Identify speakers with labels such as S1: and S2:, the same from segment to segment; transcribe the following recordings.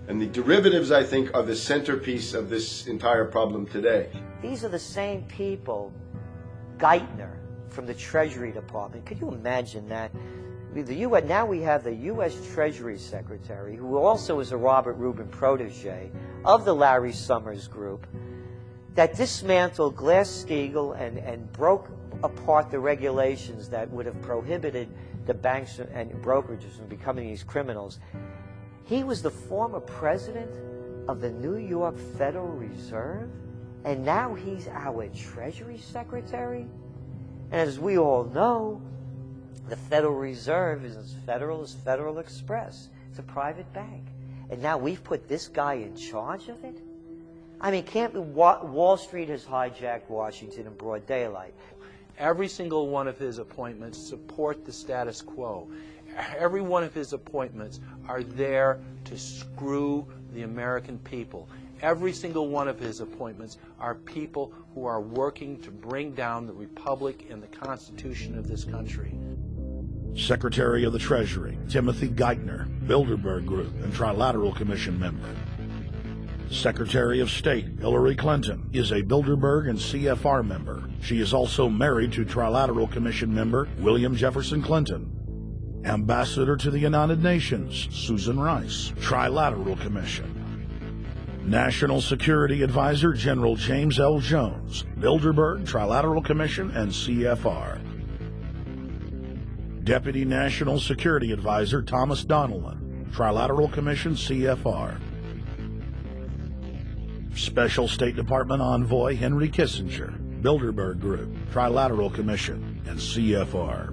S1: And the derivatives, I think, are the centerpiece of this entire problem today.
S2: These are the same people, Geithner from the Treasury Department. Could you imagine that? Now we have the U.S. Treasury Secretary, who also is a Robert Rubin protege of the Larry Summers Group, that dismantled Glass-Steagall and broke apart the regulations that would have prohibited the banks and brokerages from becoming these criminals. He was the former president of the New York Federal Reserve, and now he's our Treasury Secretary. And as we all know, the Federal Reserve is as federal as Federal Express. It's a private bank. And now we've put this guy in charge of it? I mean, Wall Street has hijacked Washington in broad daylight.
S3: Every single one of his appointments support the status quo. Every one of his appointments are there to screw the American people. Every single one of his appointments are people who are working to bring down the Republic and the Constitution of this country.
S4: Secretary of the Treasury, Timothy Geithner, Bilderberg Group and Trilateral Commission member. Secretary of State, Hillary Clinton, is a Bilderberg and CFR member. She is also married to Trilateral Commission member William Jefferson Clinton. Ambassador to the United Nations, Susan Rice, Trilateral Commission. National Security Advisor General James L. Jones, Bilderberg, Trilateral Commission, and CFR. Deputy National Security Advisor Thomas Donilon, Trilateral Commission, CFR. Special State Department Envoy Henry Kissinger, Bilderberg Group, Trilateral Commission, and CFR.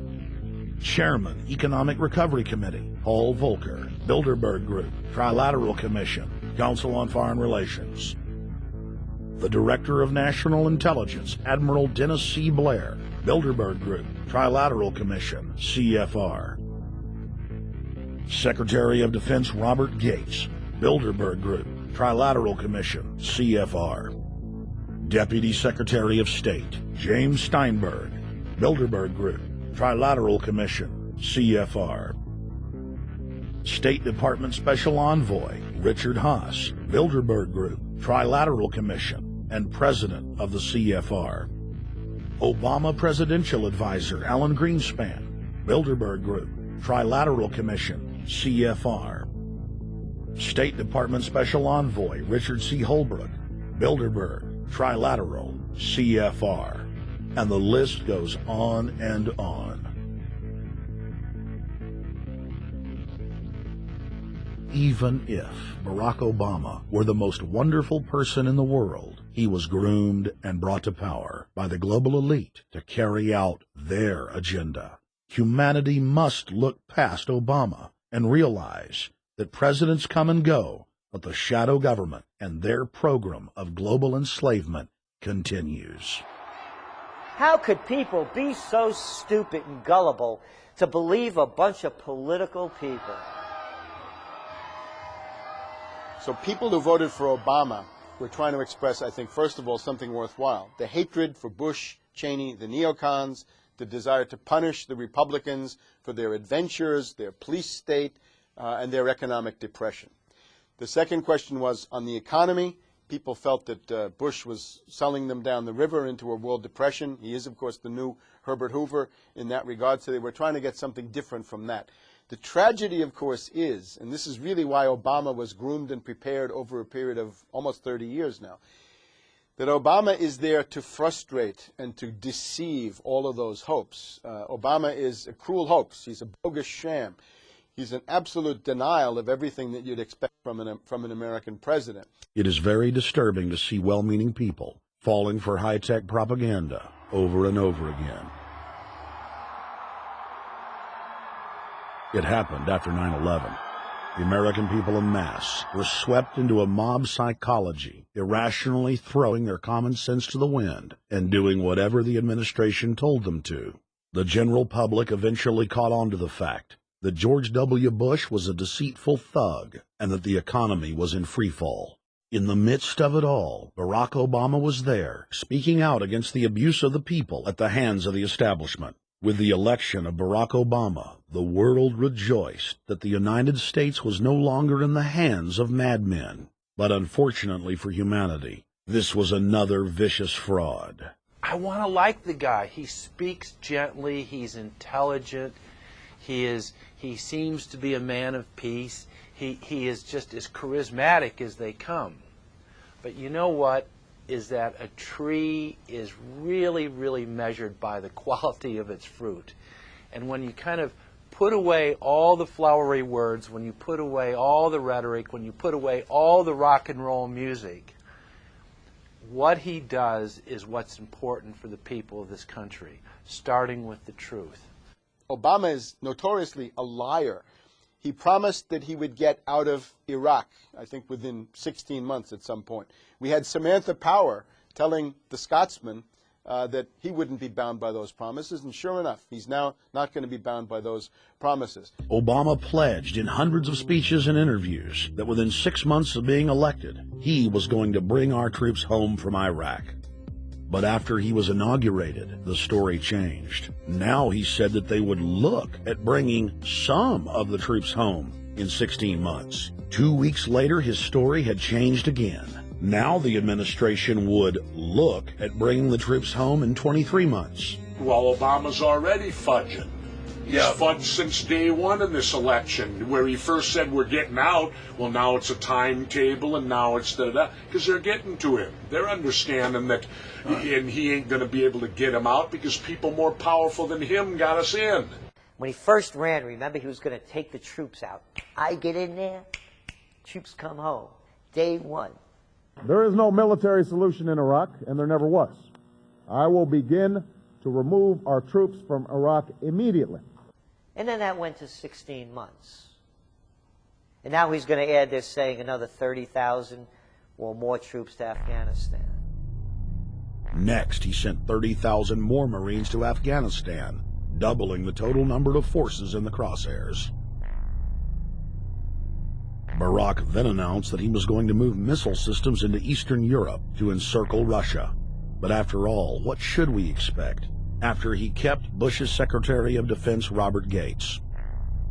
S4: Chairman, Economic Recovery Committee, Paul Volcker, Bilderberg Group, Trilateral Commission, Council on Foreign Relations. The Director of National Intelligence, Admiral Dennis C. Blair, Bilderberg Group, Trilateral Commission, CFR. Secretary of Defense Robert Gates, Bilderberg Group, Trilateral Commission, CFR. Deputy Secretary of State James Steinberg, Bilderberg Group, Trilateral Commission, CFR. State Department Special Envoy Richard Haas, Bilderberg Group, Trilateral Commission, and President of the CFR. Obama Presidential Advisor Alan Greenspan, Bilderberg Group, Trilateral Commission, CFR. State Department Special Envoy Richard C. Holbrooke, Bilderberg, Trilateral, CFR. And the list goes on and on. Even if Barack Obama were the most wonderful person in the world, he was groomed and brought to power by the global elite to carry out their agenda. Humanity must look past Obama and realize that presidents come and go, but the shadow government and their program of global enslavement continues.
S2: How could people be so stupid and gullible to believe a bunch of political people?
S1: So people who voted for Obama were trying to express, I think, first of all, something worthwhile. The hatred for Bush, Cheney, the neocons, the desire to punish the Republicans for their adventures, their police state, and their economic depression. The second question was on the economy. People felt that Bush was selling them down the river into a world depression. He is, of course, the new Herbert Hoover in that regard, so they were trying to get something different from that. The tragedy, of course, is, and this is really why Obama was groomed and prepared over a period of almost 30 years now, that Obama is there to frustrate and to deceive all of those hopes. Obama is a cruel hoax. He's a bogus sham. He's an absolute denial of everything that you'd expect from an American president.
S4: It is very disturbing to see well-meaning people falling for high-tech propaganda over and over again. It happened after 9/11. The American people en masse were swept into a mob psychology, irrationally throwing their common sense to the wind and doing whatever the administration told them to. The general public eventually caught on to the fact that George W. Bush was a deceitful thug and that the economy was in freefall. In the midst of it all, Barack Obama was there, speaking out against the abuse of the people at the hands of the establishment. With the election of Barack Obama, the world rejoiced that the United States was no longer in the hands of madmen. But unfortunately for humanity, this was another vicious fraud.
S3: I want to like the guy. He speaks gently, he's intelligent, he seems to be a man of peace, he is just as charismatic as they come. But you know what? Is that a tree is really, really measured by the quality of its fruit. And when you kind of put away all the flowery words, when you put away all the rhetoric, when you put away all the rock and roll music, what he does is what's important for the people of this country, starting with the truth.
S1: Obama is notoriously a liar. He promised that he would get out of Iraq, I think within 16 months at some point. We had Samantha Power telling the Scotsman that he wouldn't be bound by those promises, and sure enough, he's now not going to be bound by those promises.
S4: Obama pledged in hundreds of speeches and interviews that within 6 months of being elected, he was going to bring our troops home from Iraq. But after he was inaugurated, the story changed. Now he said that they would look at bringing some of the troops home in 16 months. 2 weeks later, his story had changed again. Now the administration would look at bringing the troops home in 23 months.
S5: Well, Obama's already fudging. He's fudged since day one in this election, where he first said we're getting out. Well, now it's a timetable, and now it's da-da-da, because they're getting to him. They're understanding that, and he ain't going to be able to get him out because people more powerful than him got us in.
S2: When he first ran, remember, he was going to take the troops out. I get in there, troops come home. Day one.
S6: There is no military solution in Iraq, and there never was. I will begin to remove our troops from Iraq immediately.
S2: And then that went to 16 months. And now he's going to add, they're saying, another 30,000 or more troops to Afghanistan.
S4: Next, he sent 30,000 more Marines to Afghanistan, doubling the total number of forces in the crosshairs. Barack then announced that he was going to move missile systems into Eastern Europe to encircle Russia. But after all, what should we expect after he kept Bush's Secretary of Defense, Robert Gates?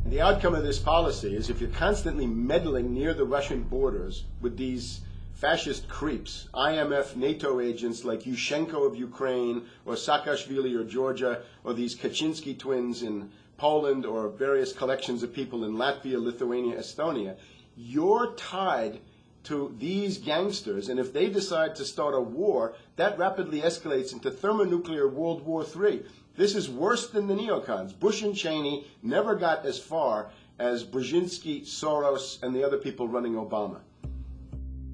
S1: The outcome of this policy is if you're constantly meddling near the Russian borders with these fascist creeps, IMF, NATO agents like Yushchenko of Ukraine, or Saakashvili of Georgia, or these Kaczynski twins in Poland, or various collections of people in Latvia, Lithuania, Estonia, you're tied to these gangsters, and if they decide to start a war, that rapidly escalates into thermonuclear World War III. This is worse than the neocons. Bush and Cheney never got as far as Brzezinski, Soros, and the other people running Obama.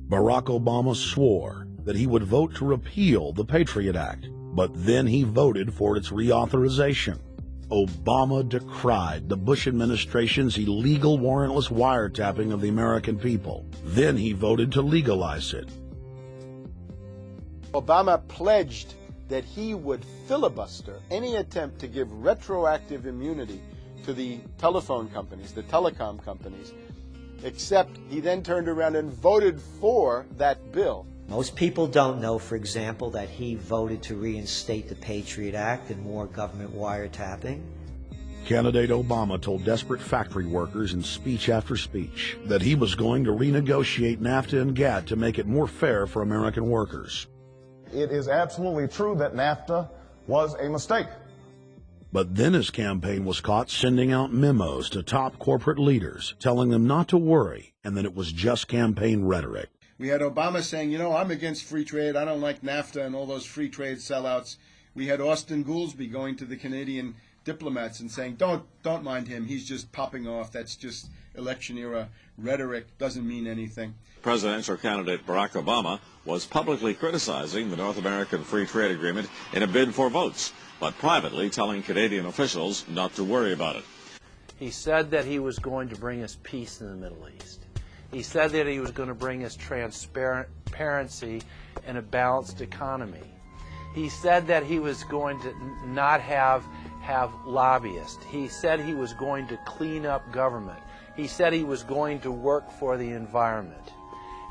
S4: Barack Obama swore that he would vote to repeal the Patriot Act, but then he voted for its reauthorization. Obama decried the Bush administration's illegal warrantless wiretapping of the American people. Then he voted to legalize it.
S1: Obama pledged that he would filibuster any attempt to give retroactive immunity to the telephone companies, the telecom companies, except he then turned around and voted for that bill.
S2: Most people don't know, for example, that he voted to reinstate the Patriot Act and more government wiretapping.
S4: Candidate Obama told desperate factory workers in speech after speech that he was going to renegotiate NAFTA and GATT to make it more fair for American workers.
S6: It is absolutely true that NAFTA was a mistake.
S4: But then his campaign was caught sending out memos to top corporate leaders, telling them not to worry and that it was just campaign rhetoric.
S1: We had Obama saying, you know, I'm against free trade. I don't like NAFTA and all those free trade sellouts. We had Austin Goolsbee going to the Canadian diplomats and saying, don't mind him. He's just popping off. That's just election-era rhetoric. Doesn't mean anything.
S7: Presidential candidate Barack Obama was publicly criticizing the North American Free Trade Agreement in a bid for votes, but privately telling Canadian officials not to worry about it.
S3: He said that he was going to bring us peace in the Middle East. He said that he was going to bring us transparency and a balanced economy. He said that he was going to not have lobbyists. He said he was going to clean up government. He said he was going to work for the environment.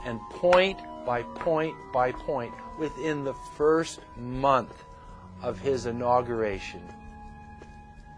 S3: And point by point by point, within the first month of his inauguration,